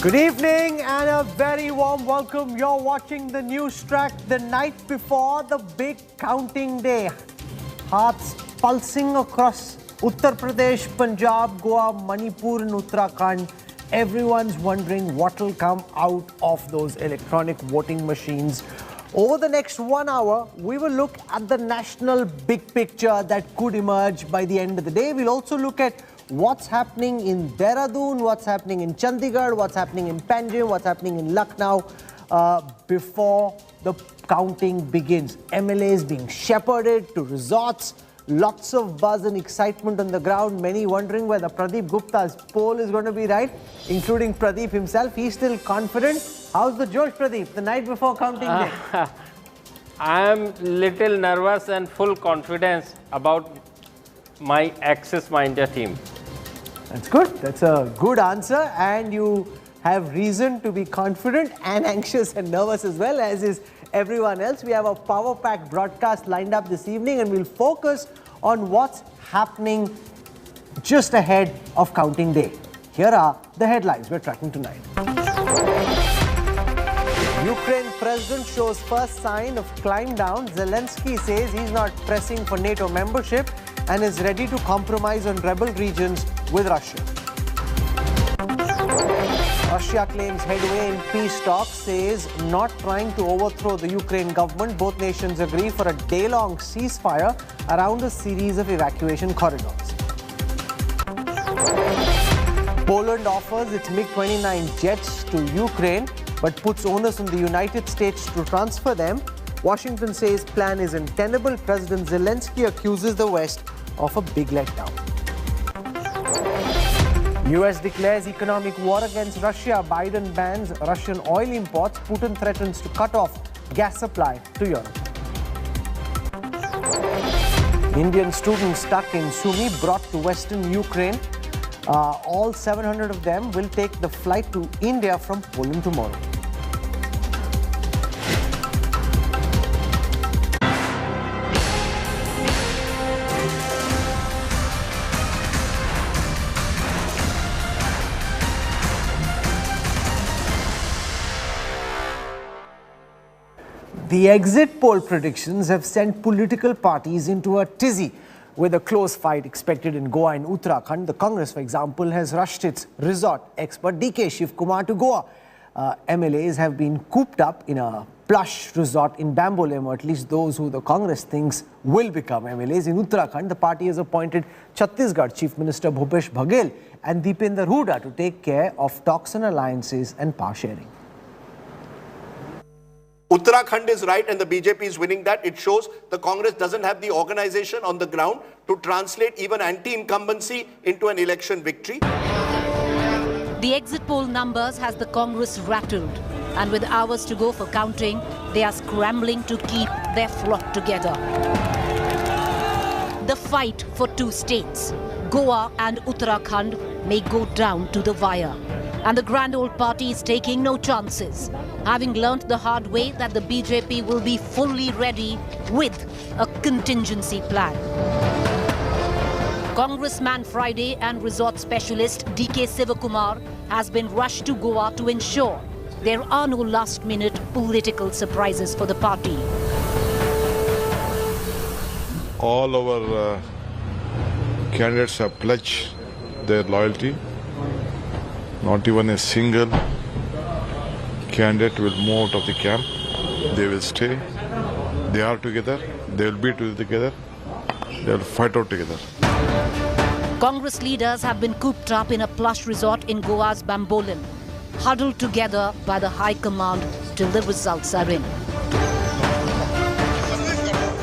Good evening and a very warm welcome. You're watching the Newstrack the night before the big counting day. Hearts pulsing across Uttar Pradesh, Punjab, Goa, Manipur and Uttarakhand. Everyone's wondering what will come out of those electronic voting machines. Over the next 1 hour, we will look at the national big picture that could emerge by the end of the day. We'll also look at what's happening in Dehradun, what's happening in Chandigarh, what's happening in Panjim, what's happening in Lucknow before the counting begins. MLAs being shepherded to resorts, lots of buzz and excitement on the ground, many wondering whether Pradeep Gupta's poll is going to be right, including Pradeep himself. He's still confident. How's the Josh, Pradeep, the night before counting day? I am little nervous and full confidence about my Axis My India team. That's good. That's a good answer, and you have reason to be confident and anxious and nervous as well, as is everyone else. We have a power-packed broadcast lined up this evening, and we'll focus on what's happening just ahead of counting day. Here are the headlines we're tracking tonight. Ukraine president shows first sign of climb down. Zelensky says he's not pressing for NATO membership and is ready to compromise on rebel regions with Russia. Russia claims headway in peace talks, says not trying to overthrow the Ukraine government. Both nations agree for a day-long ceasefire around a series of evacuation corridors. Poland offers its MiG-29 jets to Ukraine, but puts onus on the United States to transfer them. Washington says plan is untenable. President Zelensky accuses the West of a big letdown. US declares economic war against Russia. Biden bans Russian oil imports. Putin threatens to cut off gas supply to Europe. Indian students stuck in Sumy brought to western Ukraine. All 700 of them will take the flight to India from Poland tomorrow. The exit poll predictions have sent political parties into a tizzy, with a close fight expected in Goa and Uttarakhand. The Congress, for example, has rushed its resort expert DK Shiv Kumar to Goa. MLAs have been cooped up in a plush resort in Bambolem, or at least those who the Congress thinks will become MLAs. In Uttarakhand, the party has appointed Chhattisgarh Chief Minister Bhupesh Baghel and Deepinder Hooda to take care of talks and alliances and power sharing. Uttarakhand is right and the BJP is winning that. It shows the Congress doesn't have the organization on the ground to translate even anti-incumbency into an election victory. The exit poll numbers has the Congress rattled, and with hours to go for counting, they are scrambling to keep their flock together. The fight for two states, Goa and Uttarakhand, may go down to the wire. And the grand old party is taking no chances, having learnt the hard way that the BJP will be fully ready with a contingency plan. Congressman Friday and resort specialist DK Sivakumar has been rushed to Goa to ensure there are no last-minute political surprises for the party. All our candidates have pledged their loyalty. Not even a single candidate will move out of the camp. They will stay. They are together. They will be together. They will fight out together. Congress leaders have been cooped up in a plush resort in Goa's Bambolem, huddled together by the High Command till the results are in.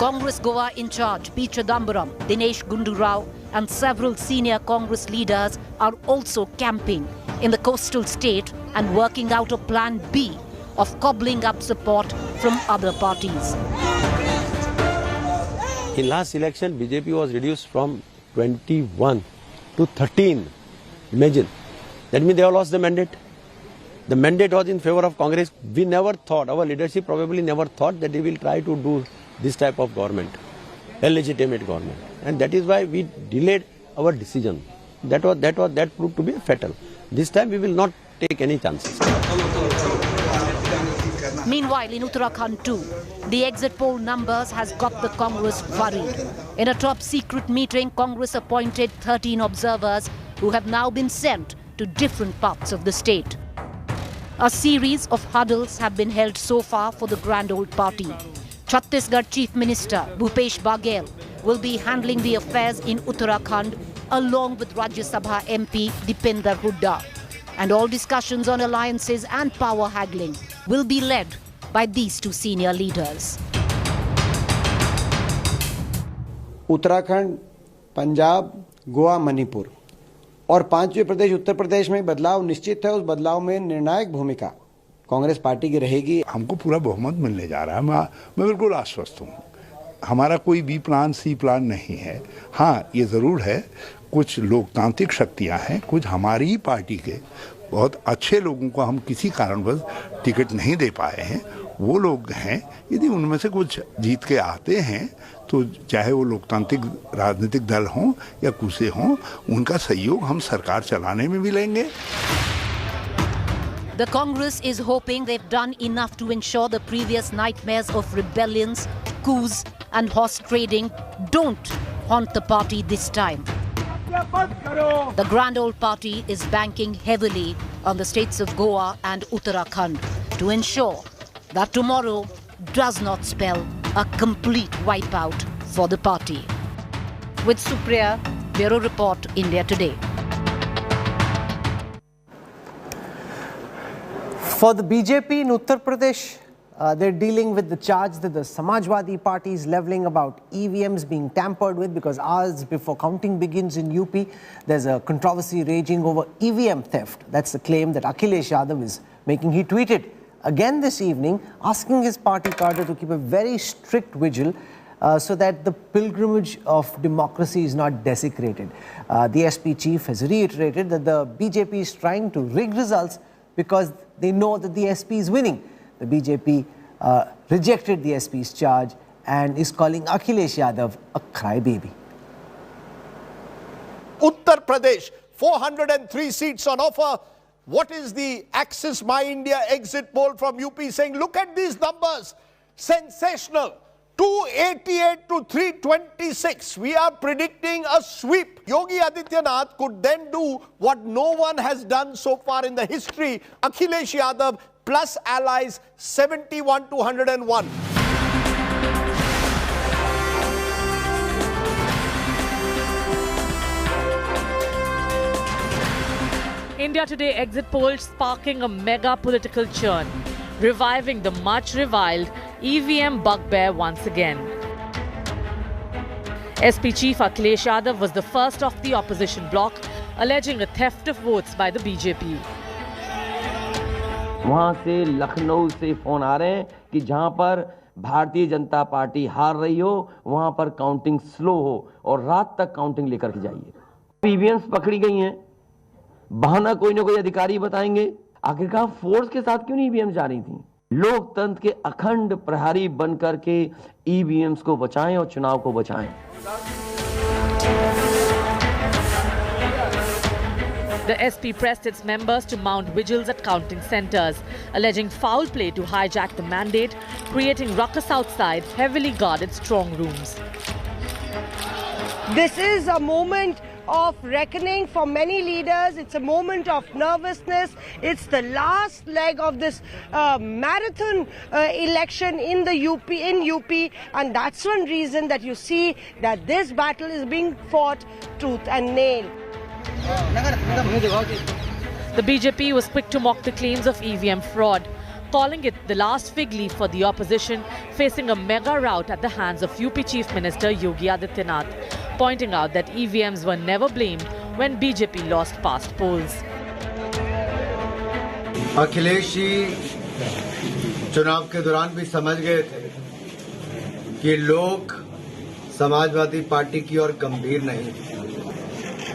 Congress Goa in charge P. Chidambaram, Dinesh Gundu Rao and several senior Congress leaders are also camping in the coastal state and working out a plan B of cobbling up support from other parties. In last election, BJP was reduced from 21 to 13. Imagine. That means they have lost the mandate. The mandate was in favor of Congress. We never thought, our leadership probably never thought that they will try to do this type of government, illegitimate government. And that is why we delayed our decision. That proved to be fatal. This time we will not take any chances. Meanwhile, in Uttarakhand too, the exit poll numbers has got the Congress worried. In a top-secret meeting, Congress appointed 13 observers who have now been sent to different parts of the state. A series of huddles have been held so far for the grand old party. Chhattisgarh Chief Minister Bhupesh Baghel will be handling the affairs in Uttarakhand along with Rajya Sabha MP Dipender Hooda. And all discussions on alliances and power haggling will be led by these two senior leaders. Uttarakhand, Punjab, Goa, Manipur और पांचवें प्रदेश उत्तर प्रदेश में बदलाव निश्चित है। उस बदलाव में निर्णायक भूमिका कांग्रेस पार्टी की रहेगी। हमको पूरा बहुमत मिलने जा रहा है। मैं बिल्कुल आश्वस्त हूँ। हमारा कोई बी प्लान सी प्लान नहीं है। हाँ, ये ज़रूर है कुछ लोकतांत्रिक शक्तियाँ हैं, कुछ हमारी ही पार्टी के बहुत अच्छे लोगों को हम किसी कारणवश टिकट नहीं दे पाए हैं। वो लोग हैं, यदि उनमें से कुछ जीत के आते हैं तो चाहे वो लोकतांत्रिक राजनीतिक दल हों या कुछ हों, उनका सहयोग हम सरकार चलाने में भी लेंगे। The Congress is hoping they've done enough to ensure the previous nightmares of rebellions, coups and horse trading don't haunt the party this time. The grand old party is banking heavily on the states of Goa and Uttarakhand to ensure that tomorrow does not spell a complete wipeout for the party. With Supriya, Bureau Report, India Today. For the BJP in Uttar Pradesh, they're dealing with the charge that the Samajwadi Party is levelling about EVMs being tampered with, because hours before counting begins in UP, there's a controversy raging over EVM theft. That's the claim that Akhilesh Yadav is making. He tweeted again this evening asking his party cadre to keep a very strict vigil so that the pilgrimage of democracy is not desecrated. The SP chief has reiterated that the BJP is trying to rig results because they know that the SP is winning. The BJP rejected the SP's charge and is calling Akhilesh Yadav a crybaby. Uttar Pradesh, 403 seats on offer. What is the Axis My India exit poll from UP saying? Look at these numbers. Sensational. 288 to 326. We are predicting a sweep. Yogi Adityanath could then do what no one has done so far in the history. Akhilesh Yadav plus allies 71 to 101. India Today exit poll sparking a mega political churn, reviving the much reviled EVM bugbear once again. SP Chief Akhilesh Yadav was the first of the opposition bloc, alleging a theft of votes by the BJP. वहां से लखनऊ से phone आ रहे हैं कि जहां पर Bharatiya Janata party हार रही हो वहां पर काउंटिंग स्लो हो और रात तक काउंटिंग लेकर के जाइए। ईवीएम्स पकड़ी गई हैं, बहाना कोई ना कोई अधिकारी बताएंगे। आखिरकार फोर्स के साथ क्यों नहीं ईवीएम्स जा रही थी? लोकतंत्र के अखंड प्रहरी बनकर के ईवीएम्स को बचाएं और चुनाव को बचाएं। The SP pressed its members to mount vigils at counting centres, alleging foul play to hijack the mandate, creating ruckus outside heavily guarded strong rooms. This is a moment of reckoning for many leaders. It's a moment of nervousness. It's the last leg of this marathon election in the UP, and that's one reason that you see that this battle is being fought tooth and nail. The BJP was quick to mock the claims of EVM fraud, calling it the last fig leaf for the opposition facing a mega rout at the hands of UP Chief Minister Yogi Adityanath, pointing out that EVMs were never blamed when BJP lost past polls. Akhilesh ji चुनाव के दौरान भी समझ गए थे कि लोग Samajwadi party की ओर गंभीर नहीं,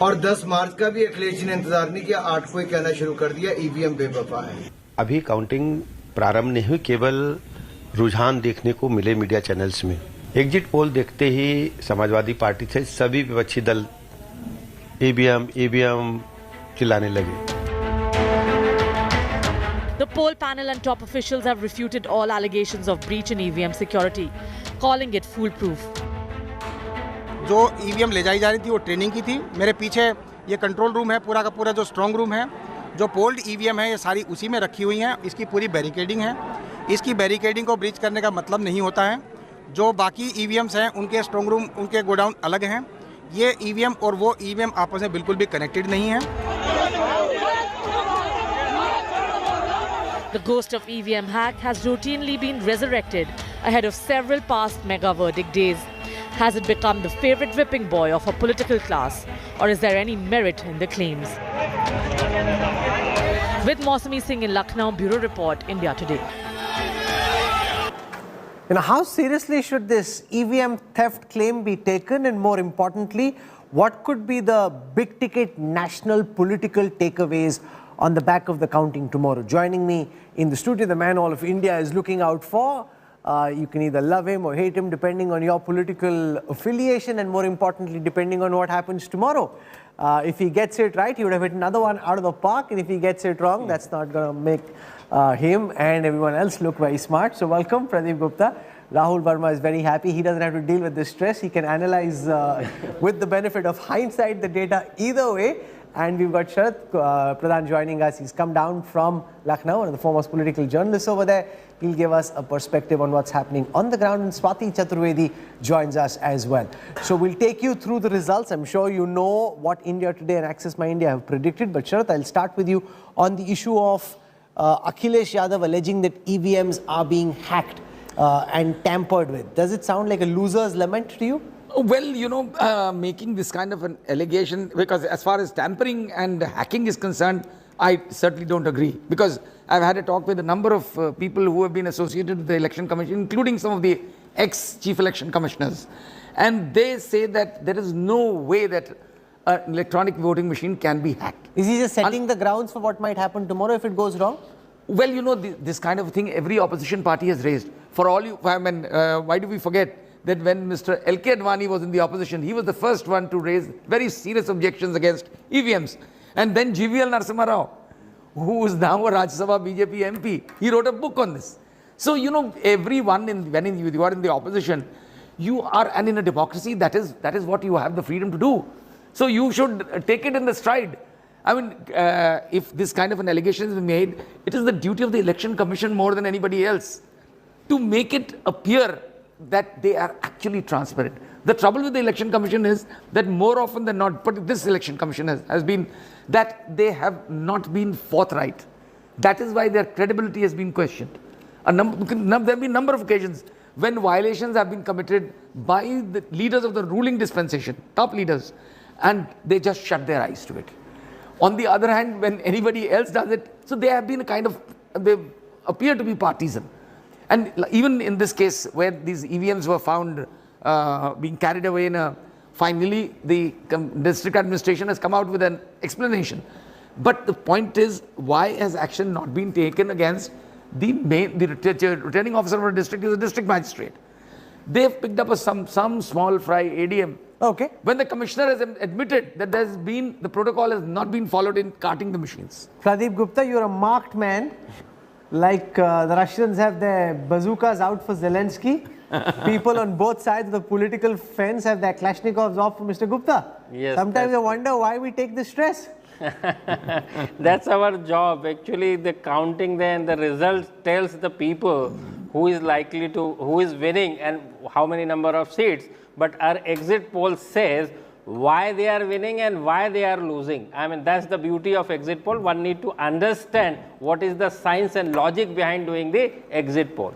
और 10 मार्च का भी अखिलेश जी ने इंतजार नहीं किया, 8 को ही कहना शुरू कर दिया ईवीएम बेवफा है। अभी काउंटिंग प्रारंभ नहीं हुई, केवल रुझान देखने को मिले मीडिया चैनल्स में। एग्जिट पोल देखते ही समाजवादी पार्टी से सभी विपक्षी दल ईवीएम चिल्लाने लगे। The poll panel and top officials have refuted all allegations of breach in EVM security, calling it foolproof. जो EVM ले जाई जा रही थी वो ट्रेनिंग की थी. मेरे पीछे ये कंट्रोल रूम है, पूरा का पूरा जो स्ट्रॉन्ग रूम है, जो पोल्ड EVM है ये सारी उसी में रखी हुई हैं. इसकी पूरी बैरिकेडिंग है. इसकी बैरिकेडिंग को ब्रीच करने का मतलब नहीं होता है. जो बाकी EVMs हैं उनके स्ट्रॉन्ग रूम, उनके गोडाउन अलग हैं. ये EVM और वो EVM आपस में बिल्कुल भी कनेक्टेड नहीं है. The ghost of EVM hack has routinely been resurrected ahead of several past mega verdict days. Has it become the favorite whipping boy of a political class, or is there any merit in the claims? With Mausami Singh in Lucknow, Bureau Report, India Today. How seriously should this EVM theft claim be taken, and more importantly, what could be the big ticket national political takeaways on the back of the counting tomorrow? Joining me in the studio, the man all of India is looking out for. You can either love him or hate him depending on your political affiliation, and more importantly, depending on what happens tomorrow. If he gets it right, he would have hit another one out of the park, and if he gets it wrong, that's not going to make him and everyone else look very smart. So welcome, Pradeep Gupta. Rahul Verma is very happy. He doesn't have to deal with this stress. He can analyze with the benefit of hindsight the data either way. And we've got Sharath Pradhan joining us. He's come down from Lucknow, one of the foremost political journalists over there. He'll give us a perspective on what's happening on the ground. And Swati Chaturvedi joins us as well. So we'll take you through the results. I'm sure you know what India Today and Access My India have predicted. But Sharath, I'll start with you on the issue of Akhilesh Yadav alleging that EVMs are being hacked and tampered with. Does it sound like a loser's lament to you? Well, making this kind of an allegation, because as far as tampering and hacking is concerned, I certainly don't agree. Because I've had a talk with a number of people who have been associated with the Election Commission, including some of the ex-chief election commissioners. And they say that there is no way that an electronic voting machine can be hacked. Is he just setting the grounds for what might happen tomorrow if it goes wrong? Well, this kind of thing every opposition party has raised. For all you, why do we forget that when Mr. L.K. Advani was in the opposition, he was the first one to raise very serious objections against EVMs. And then GVL Narasimha Rao, who is now a Rajya Sabha BJP MP, he wrote a book on this. So, everyone, when you are in the opposition, you are, and in a democracy, that is what you have the freedom to do. So you should take it in the stride. I mean, if this kind of an allegation is made, it is the duty of the Election Commission more than anybody else to make it appear that they are actually transparent. The trouble with the Election Commission is that more often than not, but this Election Commission has been that they have not been forthright. That is why their credibility has been questioned. There have been a number of occasions when violations have been committed by the leaders of the ruling dispensation, top leaders, and they just shut their eyes to it. On the other hand, when anybody else does it, so they have been they appear to be partisan. And even in this case, where these EVMs were found being carried away finally the district administration has come out with an explanation. But the point is, why has action not been taken against the returning officer of a district is a district magistrate? They've picked up some small fry ADM. Okay. When the commissioner has admitted that the protocol has not been followed in carting the machines. Pradeep Gupta, you're a marked man. Like the Russians have their bazookas out for Zelensky. People on both sides of the political fence have their Kalashnikovs off for Mr. Gupta. Yes, sometimes I wonder why we take this stress. That's our job. Actually, the counting then the results tells the people who is winning and how many number of seats. But our exit poll says why they are winning and why they are losing. I mean, that's the beauty of exit poll. One need to understand what is the science and logic behind doing the exit poll.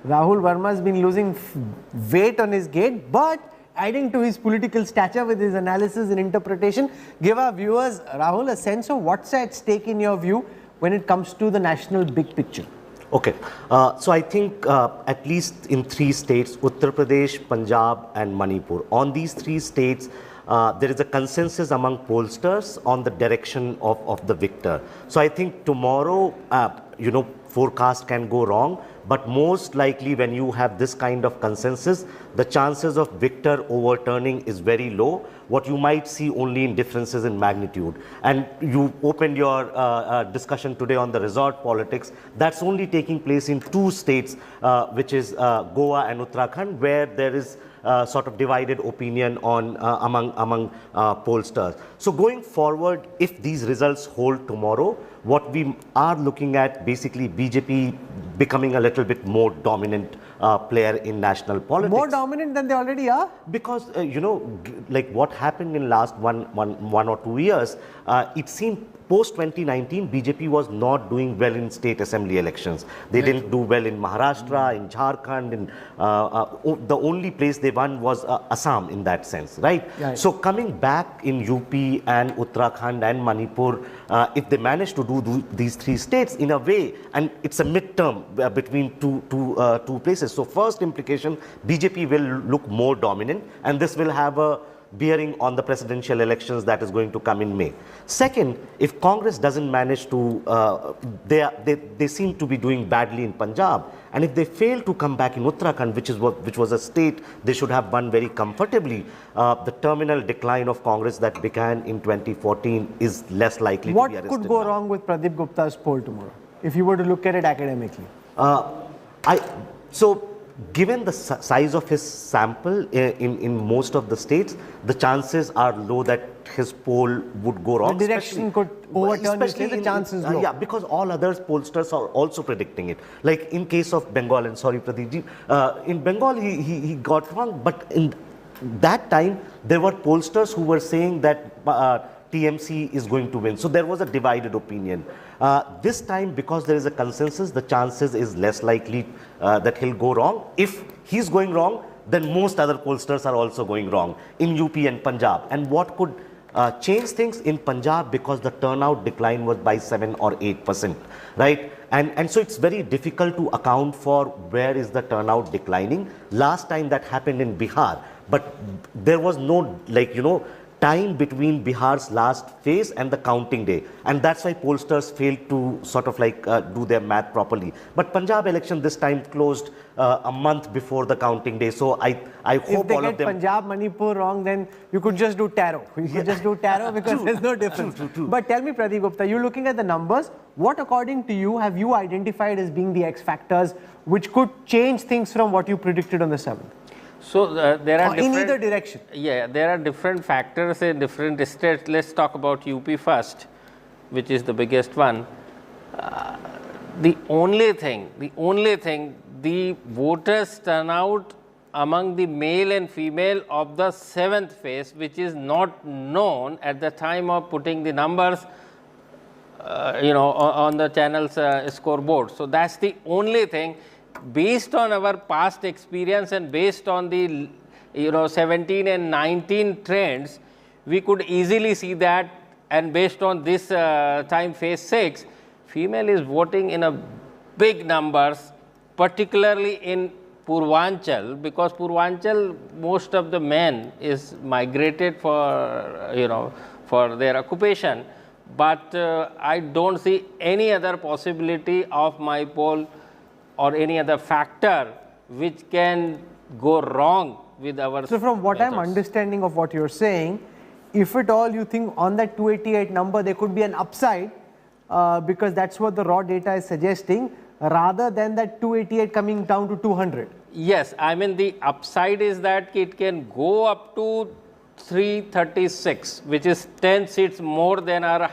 Rahul Verma has been losing weight on his gate, but adding to his political stature with his analysis and interpretation. Give our viewers, Rahul, a sense of what's at stake in your view when it comes to the national big picture. Okay, so I think at least in 3 states, Uttar Pradesh, Punjab and Manipur. On these 3 states, there is a consensus among pollsters on the direction of the victor. So I think tomorrow, forecast can go wrong, But most likely when you have this kind of consensus, the chances of victor overturning is very low. What you might see only in differences in magnitude. And you opened your discussion today on the resort politics. That's only taking place in 2 states, which is Goa and Uttarakhand, where there is sort of divided opinion on among pollsters. So going forward, if these results hold tomorrow, what we are looking at basically BJP becoming a little bit more dominant player in national politics. More dominant than they already are? Because, you know, like what happened in last one or 2 years, it seemed post-2019, BJP was not doing well in state assembly elections. They didn't do well in Maharashtra, in Jharkhand, in, the only place they won was Assam in that sense, right? So coming back in UP and Uttarakhand and Manipur, if they manage to do these 3 states in a way, and it's a midterm between two places. So first implication, BJP will look more dominant, and this will have a bearing on the presidential elections that is going to come in May. Second, if Congress doesn't manage to, they seem to be doing badly in Punjab, and if they fail to come back in Uttarakhand, which was a state they should have won very comfortably, the terminal decline of Congress that began in 2014 is less likely to be arrested. What could go wrong with Pradeep Gupta's poll tomorrow, if you were to look at it academically? Given the size of his sample in most of the states, the chances are low that his poll would go wrong. The direction could overturn, especially the chances low. Yeah, because all other pollsters are also predicting it. Like in case of Bengal, and sorry Pradeep, in Bengal he got wrong, but in that time there were pollsters who were saying that TMC is going to win. So there was a divided opinion. This time, because there is a consensus, the chances is less likely that he'll go wrong. If he's going wrong, then most other pollsters are also going wrong in UP and Punjab. And what could change things in Punjab, because the turnout decline was by 7 or 8%, right? And so it's very difficult to account for where is the turnout declining. Last time that happened in Bihar, but there was no, like, you know, time between Bihar's last phase and the counting day, and that's why pollsters failed to sort of like do their math properly. But Punjab election this time closed a month before the counting day, so I hope if they all get of them. Punjab, Manipur wrong, then you could just do tarot. You could just do tarot because there's no difference. True. But tell me, Pradeep Gupta, you're looking at the numbers. What, according to you, have you identified as being the X factors which could change things from what you predicted on the 7th? So there are in either direction. Yeah, there are different factors in different states. Let's talk about UP first, which is the biggest one. The only thing, the voters turnout among the male and female of the 7th phase, which is not known at the time of putting the numbers, you know, on the channel's scoreboard. So that's the only thing. Based on our past experience and based on the 17 and 19 trends, we could easily see that, and based on this time phase 6, female is voting in a big numbers, particularly in Purvanchal, because Purvanchal, most of the men is migrated for for their occupation, but I don't see any other possibility of my poll or any other factor which can go wrong with our. So from what methods. I'm understanding of what you're saying, if at all you think on that 288 number there could be an upside, because that's what the raw data is suggesting, rather than that 288 coming down to 200. Yes, I mean the upside is that it can go up to 336, which is 10 seats more than our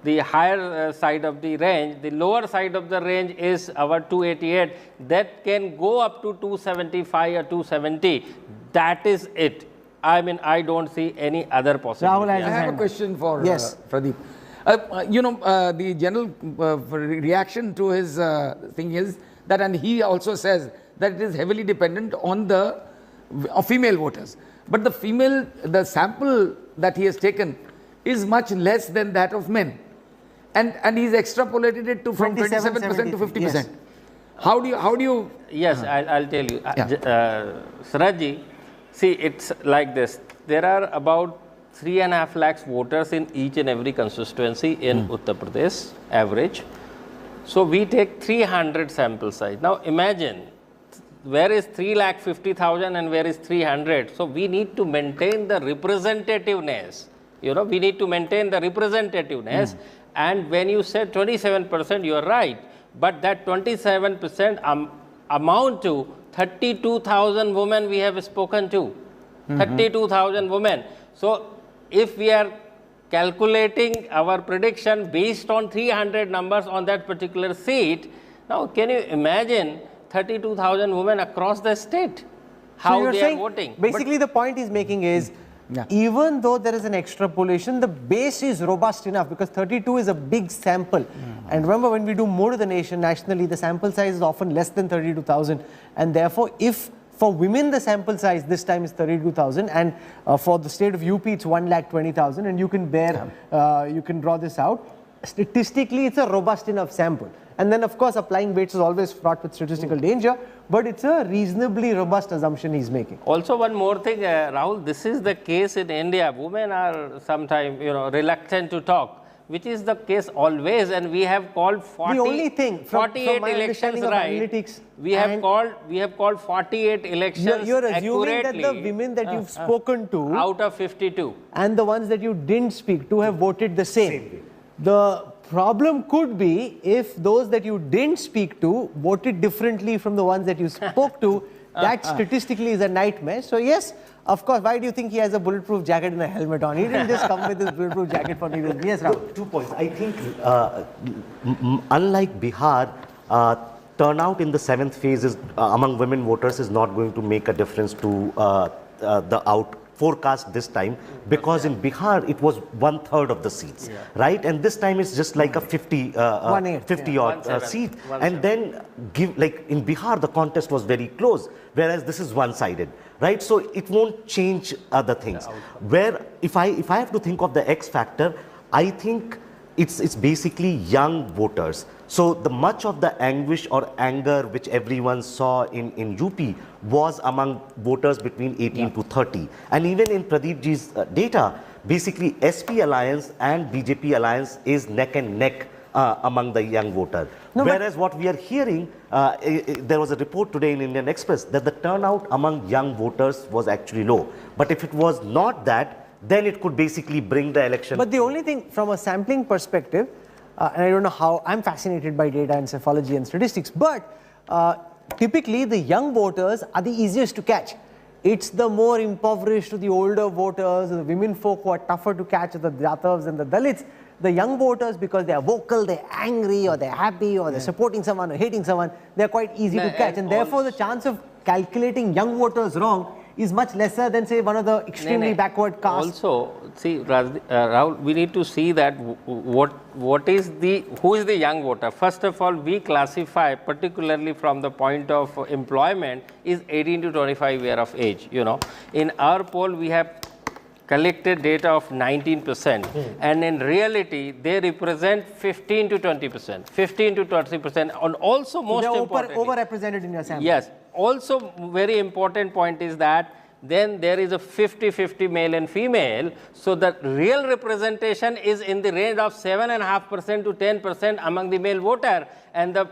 the higher side of the range. The lower side of the range is our 288. That can go up to 275 or 270. That is it. I mean, I don't see any other possibility. I have a question for Pradeep. The general reaction to his thing is that, and he also says that it is heavily dependent on the female voters. But the sample that he has taken is much less than that of men, and he's extrapolated it to from 27% to 50%. Yes. How do you? Yes, I'll tell you, Saraji. See, it's like this. There are about 3.5 lakhs voters in each and every constituency in Uttar Pradesh, average. So we take 300 sample size. Now imagine, where is 3,50,000 and where is 300? So we need to maintain the representativeness. You know, we need to maintain the representativeness. And when you said 27%, you are right. But that 27% amount to 32,000 women we have spoken to. 32,000 women. So if we are calculating our prediction based on 300 numbers on that particular seat, now can you imagine 32,000 women across the state, how so they are voting? Basically, the point he's making is, even though there is an extrapolation, the base is robust enough because 32 is a big sample. And remember, when we do more to the nation nationally, the sample size is often less than 32,000. And therefore, if for women the sample size this time is 32,000, and for the state of UP it's 1,20,000, and you can you can draw this out. Statistically, it's a robust enough sample. And then, of course, applying weights is always fraught with statistical danger, but it's a reasonably robust assumption he's making. Also, one more thing, Rahul, this is the case in India. Women are sometimes, reluctant to talk, which is the case always, and we have called 48 elections, right? Analytics, we have called 48 elections. You're assuming that the women that you've spoken to, out of 52, and the ones that you didn't speak to have voted the same. The problem could be if those that you didn't speak to voted differently from the ones that you spoke to. That statistically is a nightmare. So yes, of course, why do you think he has a bulletproof jacket and a helmet on? He didn't just come with his bulletproof jacket for no reason. Yes, Rahul. 2 points. I think unlike Bihar, turnout in the 7th phase is, among women voters is not going to make a difference to the forecast this time, because in Bihar it was 1/3 of the seats, right? And this time it's just like a 50 odd seat. And then in Bihar the contest was very close, whereas this is one-sided, right? So it won't change other things. Where if I have to think of the X factor, I think it's basically young voters. So the much of the anguish or anger which everyone saw in UP was among voters between 18 to 30. And even in Pradeep ji's data, basically SP alliance and BJP alliance is neck and neck among the young voter. Whereas what we are hearing, there was a report today in Indian Express that the turnout among young voters was actually low. But if it was not that, then it could basically bring the election. But the only thing from a sampling perspective, and I don't know how, I'm fascinated by data and psephology and statistics, but typically the young voters are the easiest to catch. It's the more impoverished, the older voters, the women folk who are tougher to catch, the Jatavs and the Dalits. The young voters, because they are vocal, they're angry, or they're happy, or they're supporting someone or hating someone, they're quite easy to catch. And therefore the chance of calculating young voters wrong is much lesser than, say, one of the extremely backward castes. Also, see, Rahul, we need to see that who is the young voter. First of all, we classify, particularly from the point of employment, is 18 to 25 years of age. In our poll, we have collected data of 19%, and in reality, they represent 15 to 20%, 15 to 20%, and also most importantly, overrepresented in your sample. Yes. Also, very important point is that then there is a 50-50 male and female. So the real representation is in the range of 7.5% to 10% among the male voter. And the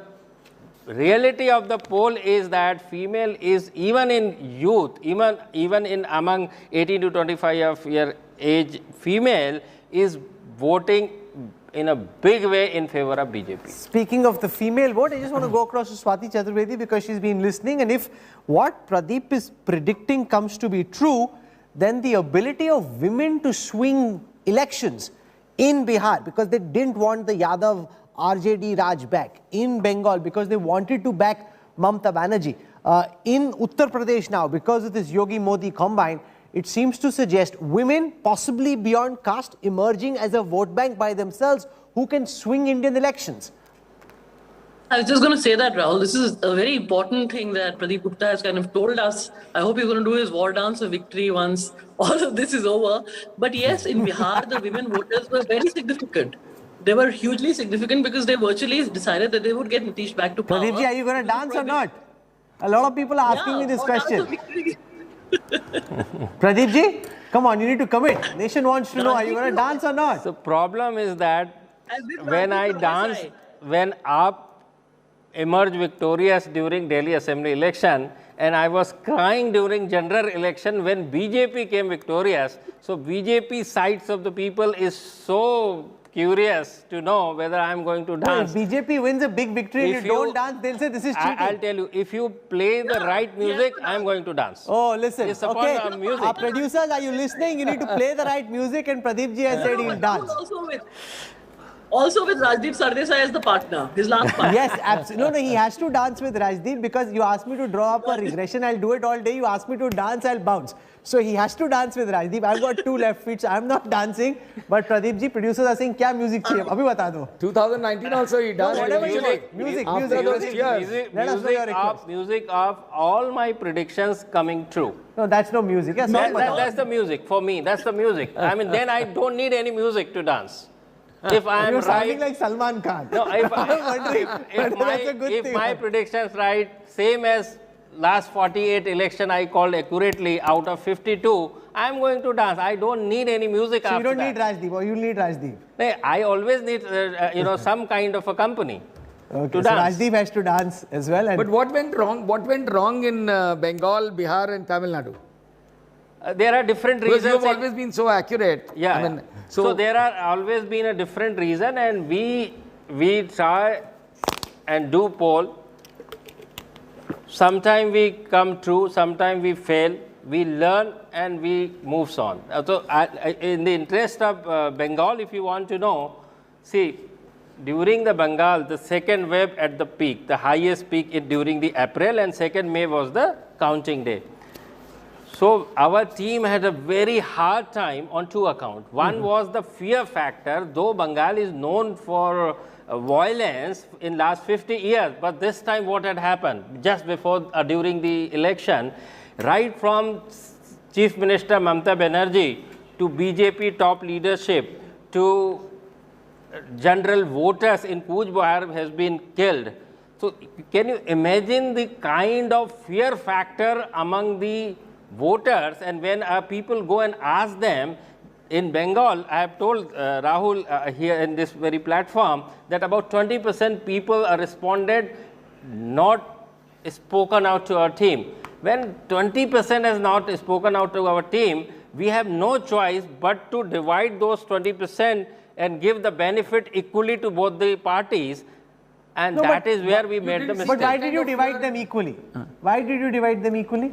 reality of the poll is that female is, even in youth, even in among 18 to 25 year age female, is voting in a big way in favor of BJP. Speaking of the female vote, I just want to go across to Swati Chaturvedi because she's been listening, and if what Pradeep is predicting comes to be true, then the ability of women to swing elections in Bihar, because they didn't want the Yadav RJD Raj back, in Bengal because they wanted to back Mamata Banerjee, in Uttar Pradesh now because of this Yogi Modi combine, it seems to suggest women, possibly beyond caste, emerging as a vote bank by themselves who can swing Indian elections. I was just going to say that, Rahul, this is a very important thing that Pradeep Gupta has kind of told us. I hope he's going to do his war dance of victory once all of this is over. But yes, in Bihar, the women voters were very significant. They were hugely significant because they virtually decided that they would get Nitish back to power. Pradeep ji, are you going to dance or not? A lot of people are asking me this question. Pradeep ji, come on, you need to commit. Nation wants to know, are you going to dance or not? The problem is that when I dance, when AAP emerged victorious during Delhi Assembly election, and I was crying during general election when BJP came victorious. So BJP sides of the people is so curious to know whether I am going to dance. If BJP wins a big victory and you don't dance, they'll say this is cheating. I'll tell you, if you play the right music, I am going to dance. Oh, listen. It's upon Okay, music. our producers, are you listening? You need to play the right music, and Pradeep ji has said he'll dance. Also with Rajdeep Sardesai as the partner, his last partner. Yes, absolutely. No, he has to dance with Rajdeep because you asked me to draw up a regression. I'll do it all day. You asked me to dance, I'll bounce. So he has to dance with Rajdeep. I've got 2 left feet, so I'm not dancing. But Pradeep ji, producers are saying, "Kya music chahiye? Abhi bata do." 2019 also he danced. No, whatever you like. Music. Music of all my predictions coming true. No, that's no music. Yes, that's the music for me. That's the music. I mean, then I don't need any music to dance. If I am You're right, sounding like Salman Khan. No, if my predictions right, same as last 48 election I called accurately out of 52, I am going to dance. I don't need any music so after you don't that. need Rajdeep, or you need Rajdeep? I always need, some kind of a company okay, to so dance. Rajdeep has to dance as well. And but what went wrong? What went wrong in Bengal, Bihar, and Tamil Nadu? There are different reasons. Because you have always been so accurate. Yeah. I mean, so there are always been a different reason, and we try and do poll. Sometimes we come true, sometimes we fail. We learn and we moves on. So in the interest of Bengal, if you want to know, see, during the Bengal, the second wave at the peak, the highest peak during the April, and 2nd May was the counting day. So our team had a very hard time on 2 accounts. One was the fear factor, though Bengal is known for violence in last 50 years, but this time what had happened just before, during the election, right from Chief Minister Mamata Banerjee to BJP top leadership to general voters in Kuch Bihar has been killed. So can you imagine the kind of fear factor among the voters? And when people go and ask them, in Bengal, I have told Rahul here in this very platform that about 20% people are responded not spoken out to our team. When 20% has not spoken out to our team, we have no choice but to divide those 20% and give the benefit equally to both the parties. And no, that is where we made the mistake. But why did you divide them equally? Why did you divide them equally?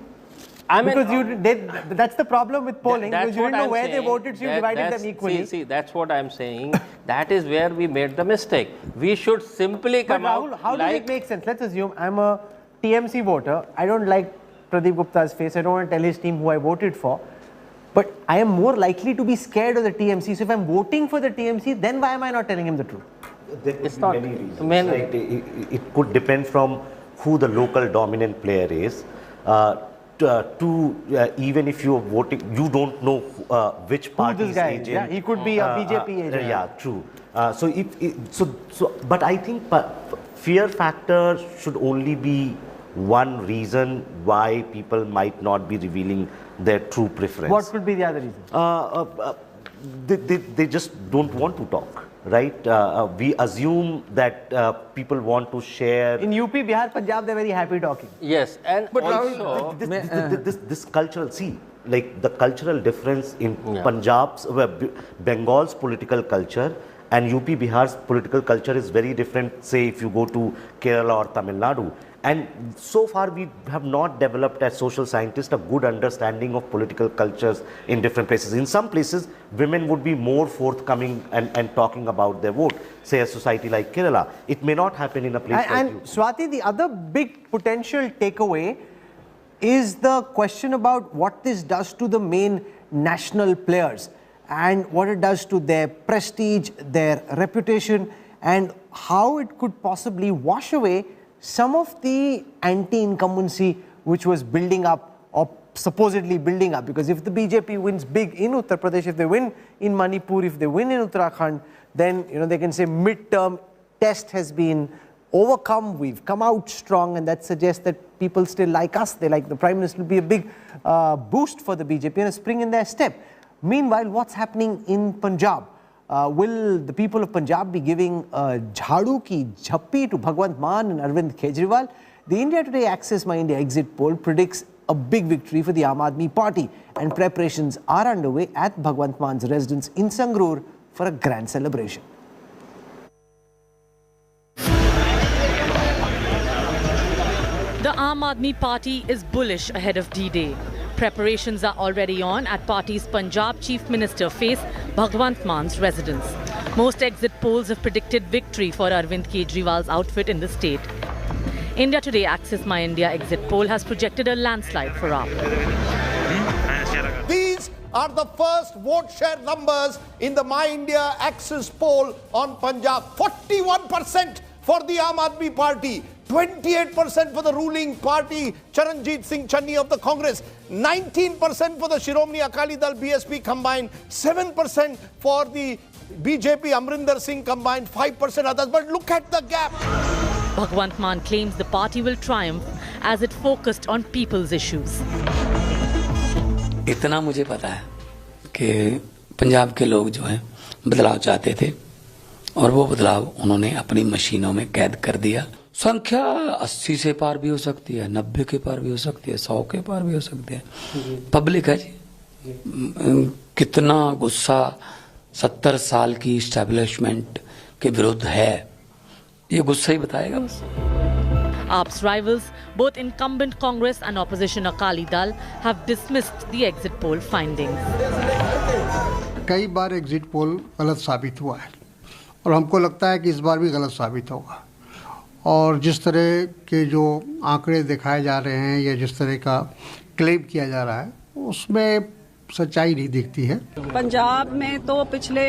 I mean, because that's the problem with polling, because you didn't know where they voted, so you divided them equally. See, that's what I'm saying. That is where we made the mistake. We should simply come out. Rahul, how does it make sense? Let's assume I'm a TMC voter. I don't like Pradeep Gupta's face. I don't want to tell his team who I voted for. But I am more likely to be scared of the TMC. So if I'm voting for the TMC, then why am I not telling him the truth? There could be many reasons. Right? It could depend from who the local dominant player is. Even if you're voting, you don't know which party's agent. Yeah, he could be a BJP agent. Yeah, true. But I think fear factor should only be one reason why people might not be revealing their true preference. What could be the other reason? They just don't want to talk. Right? We assume that people want to share. In UP, Bihar, Punjab, they're very happy talking. Yes, and but also this cultural, see, like the cultural difference in Punjab's, Bengal's political culture and UP, Bihar's political culture is very different, say, if you go to Kerala or Tamil Nadu. And so far, we have not developed, as social scientists, a good understanding of political cultures in different places. In some places, women would be more forthcoming and talking about their vote, say a society like Kerala. It may not happen in a place like And Swati, the other big potential takeaway is the question about what this does to the main national players and what it does to their prestige, their reputation, and how it could possibly wash away some of the anti-incumbency which was building up or supposedly building up. Because if the BJP wins big in Uttar Pradesh, if they win in Manipur, if they win in Uttarakhand, then they can say mid-term test has been overcome, we've come out strong, and that suggests that people still like us, they like the Prime Minister. Will be a big boost for the BJP and a spring in their step. Meanwhile, what's happening in Punjab? Will the people of Punjab be giving jhadu ki jhappi to Bhagwant Mann and Arvind Kejriwal? The India Today Access My India exit poll predicts a big victory for the Aam Aadmi Party, and preparations are underway at Bhagwant Mann's residence in Sangrur for a grand celebration. The Aam Aadmi Party is bullish ahead of D-Day. Preparations are already on at party's Punjab Chief Minister face Bhagwant Mann's residence. Most exit polls have predicted victory for Arvind Kejriwal's outfit in the state. India Today Access My India exit poll has projected a landslide for AAP. These are the first vote share numbers in the My India Access poll on Punjab. 41% for the Aam Aadmi Party, 28% for the ruling party, Charanjit Singh Channi of the Congress, 19% for the Shiromani Akali Dal BSP combined, 7% for the BJP Amrinder Singh combined, 5% others. But look at the gap. Bhagwant Mann claims the party will triumph as it focused on people's issues. इतना मुझे पता है कि पंजाब के लोग जो हैं बदलाव चाहते थे और वो बदलाव उन्होंने अपनी मशीनों में कैद कर दिया। संख्या 80 से पार भी हो सकती है, 90 के पार भी हो सकती है, 100 के पार भी हो सकती है। पब्लिक है जी, कितना गुस्सा 70 साल की एस्टैब्लिशमेंट के विरुद्ध है, ये गुस्सा ही बताएगा बस। AAP's rivals, both incumbent Congress and opposition Akali Dal, have dismissed the exit poll findings. कई बार एग्जिट पोल गलत साबित हुआ है और हमको लगता है कि इस बार भी गलत साबित होगा। और जिस तरह के जो आंकड़े दिखाए जा रहे हैं या जिस तरह का क्लेम किया जा रहा है उसमें सच्चाई नहीं दिखती है। पंजाब में तो पिछले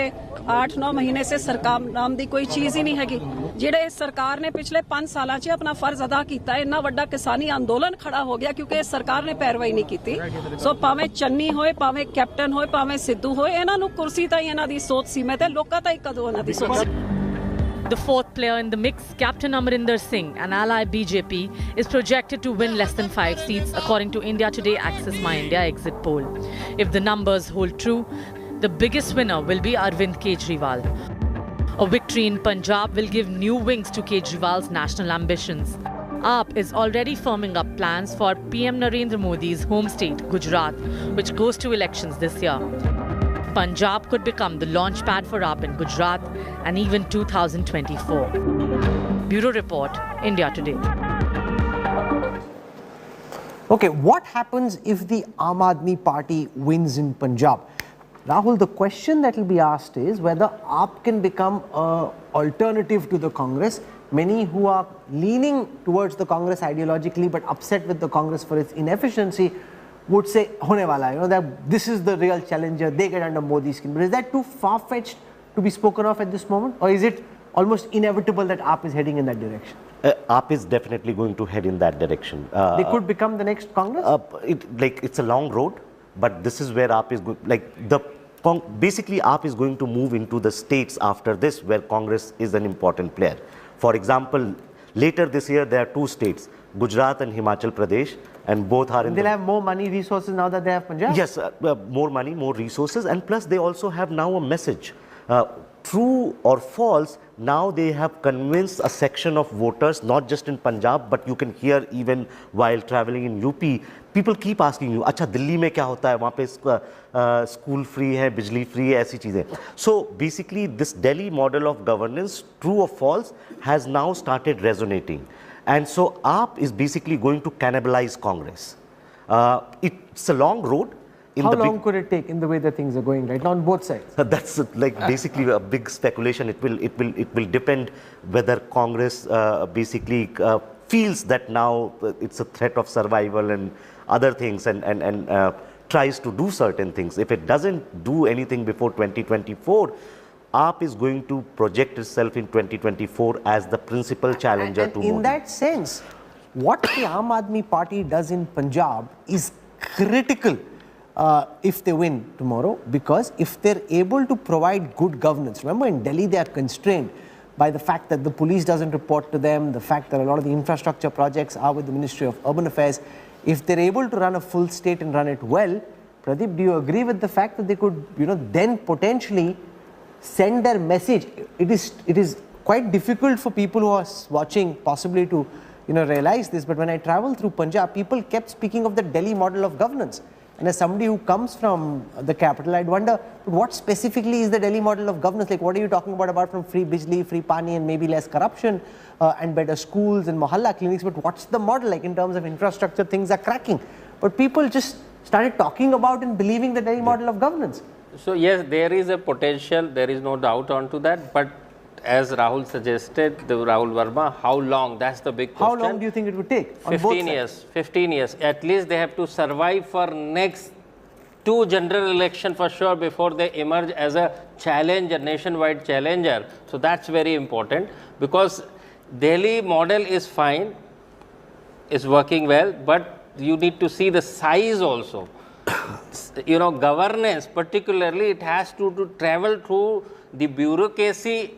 8-9 महीने से सरकार नाम दी कोई चीज़ ही नहीं हैगी। ਜਿਹੜੇ सरकार ने पिछले 5 सालों से अपना फर्ज अदा किया, इन्ना वड्डा किसानी अंदोलन खड़ा हो गया क्योंकि सरकार ने पैरवाई नहीं की। सो भावें चन्नी होए, भावें कैप्टन होए, भावें सिद्धू होए, इन्हां नूं कुर्सी ताईं इन्हां दी सोच सीमित है, लोकां ताईं कदों इन्हां दी सोच। The fourth player in the mix, Captain Amrinder Singh, an ally BJP, is projected to win less than 5 seats according to India Today Access My India exit poll. If the numbers hold true, the biggest winner will be Arvind Kejriwal. A victory in Punjab will give new wings to Kejriwal's national ambitions. AAP is already firming up plans for PM Narendra Modi's home state, Gujarat, which goes to elections this year. Punjab could become the launchpad for AAP in Gujarat and even 2024. Bureau Report, India Today. Okay, what happens if the Aam Aadmi Party wins in Punjab? Rahul, the question that will be asked is whether AAP can become an alternative to the Congress. Many who are leaning towards the Congress ideologically but upset with the Congress for its inefficiency would say, hone wala, that this is the real challenger, they get under Modi's skin. But is that too far-fetched to be spoken of at this moment? Or is it almost inevitable that AAP is heading in that direction? AAP is definitely going to head in that direction. They could become the next Congress? It's a long road, but this is where AAP is going, basically AAP is going to move into the states after this where Congress is an important player. For example, later this year there are 2 states, Gujarat and Himachal Pradesh, and both are in They'll have more money, resources now that they have Punjab? Yes, more money, more resources, and plus they also have now a message. True or false, now they have convinced a section of voters, not just in Punjab, but you can hear even while traveling in UP, people keep asking you, अच्छा दिल्ली में क्या होता है, वहाँ पे school free है, बिजली free है, ऐसी चीजें. So basically this Delhi model of governance, true or false, has now started resonating. And so AAP is basically going to cannibalize Congress. It's a long road. How long could it take in the way that things are going right now on both sides? That's basically a big speculation. It will depend whether Congress basically feels that now it's a threat of survival and other things and tries to do certain things. If it doesn't do anything before 2024, AAP is going to project itself in 2024 as the principal challenger to Modi. In that sense, what the Aam Aadmi Party does in Punjab is critical if they win tomorrow, because if they're able to provide good governance, remember in Delhi they are constrained by the fact that the police doesn't report to them, the fact that a lot of the infrastructure projects are with the Ministry of Urban Affairs. If they're able to run a full state and run it well, Pradeep, do you agree with the fact that they could, then potentially send their message. It is quite difficult for people who are watching possibly to realize this, but when I traveled through Punjab, people kept speaking of the Delhi model of governance. And as somebody who comes from the capital, I'd wonder, what specifically is the Delhi model of governance? Like, what are you talking about apart from free bijli, free pani, and maybe less corruption and better schools and mohalla clinics? But what's the model like in terms of infrastructure? Things are cracking, but people just started talking about and believing the Delhi model of governance. So yes, there is a potential. There is no doubt onto that. But as Rahul suggested, Rahul Verma, how long? That's the big question. How long do you think it would take? 15 years. 15 years. At least they have to survive for next 2 general election for sure before they emerge as a challenger, nationwide challenger. So that's very important, because Delhi model is fine, is working well, but you need to see the size also. Governance particularly, it has to travel through the bureaucracy,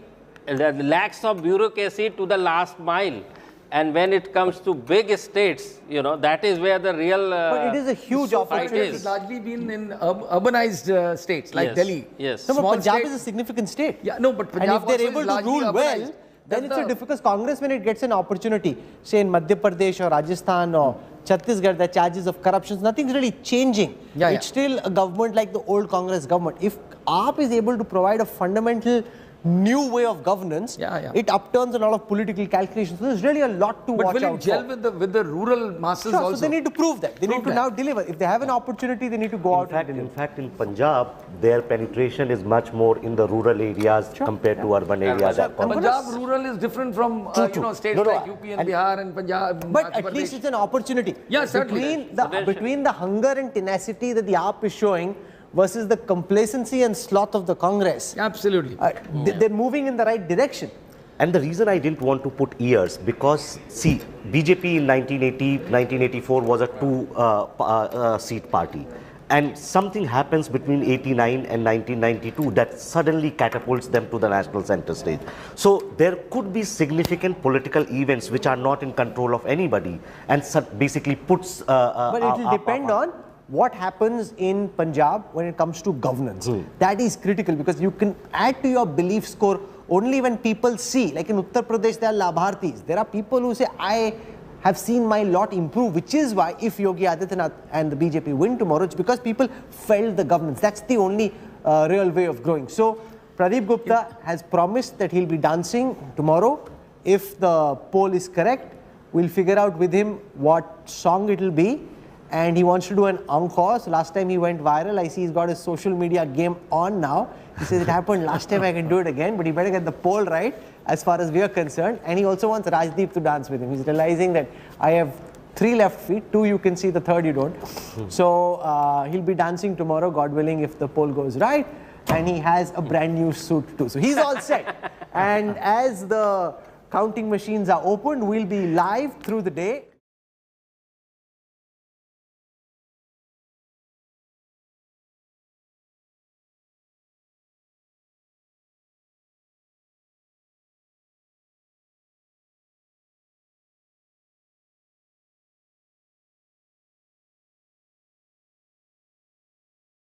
the lacks of bureaucracy to the last mile. And when it comes to big states, that is where the real but it is a huge opportunity. It's largely been in urbanized states like Delhi. Yes. No, but Punjab is a significant state. Yeah, no, but Punjab, and if they're able to rule well, then it's a difficult. Congress, when it gets an opportunity, say in Madhya Pradesh or Rajasthan or Chhattisgarh, the charges of corruption, nothing's really changing. It's still a government like the old Congress government. If AAP is able to provide a fundamental new way of governance, it upturns a lot of political calculations. So there's really a lot to watch out for. But will it gel with the rural masses also? So they need to prove that. They need to now deliver. If they have an opportunity, they need to go out and deliver. In fact, in Punjab, their penetration is much more in the rural areas compared to urban areas. Punjab rural is different from states like UP and Bihar and Punjab. But at least it's an opportunity. Yeah, certainly. Between the hunger and tenacity that the AAP is showing versus the complacency and sloth of the Congress. Absolutely. They're moving in the right direction. And the reason I didn't want to put years, because see, BJP in 1984 was a 2-seat party. And something happens between 89 and 1992 that suddenly catapults them to the national center stage. So there could be significant political events which are not in control of anybody and basically puts... but it will depend on what happens in Punjab when it comes to governance. That is critical, because you can add to your belief score only when people see, like in Uttar Pradesh, there are Labhartis. There are people who say, I have seen my lot improve, which is why if Yogi Adityanath and the BJP win tomorrow, it's because people felt the governance. That's the only real way of growing. So Pradeep Gupta has promised that he'll be dancing tomorrow. If the poll is correct, we'll figure out with him what song it will be. And he wants to do an encore. So last time he went viral. I see he's got his social media game on now. He says it happened last time, I can do it again, but he better get the poll right as far as we are concerned. And he also wants Rajdeep to dance with him. He's realizing that I have 3 left feet, 2 you can see, the 3rd you don't. So he'll be dancing tomorrow, God willing, if the poll goes right. And he has a brand new suit too. So he's all set. And as the counting machines are opened, we'll be live through the day.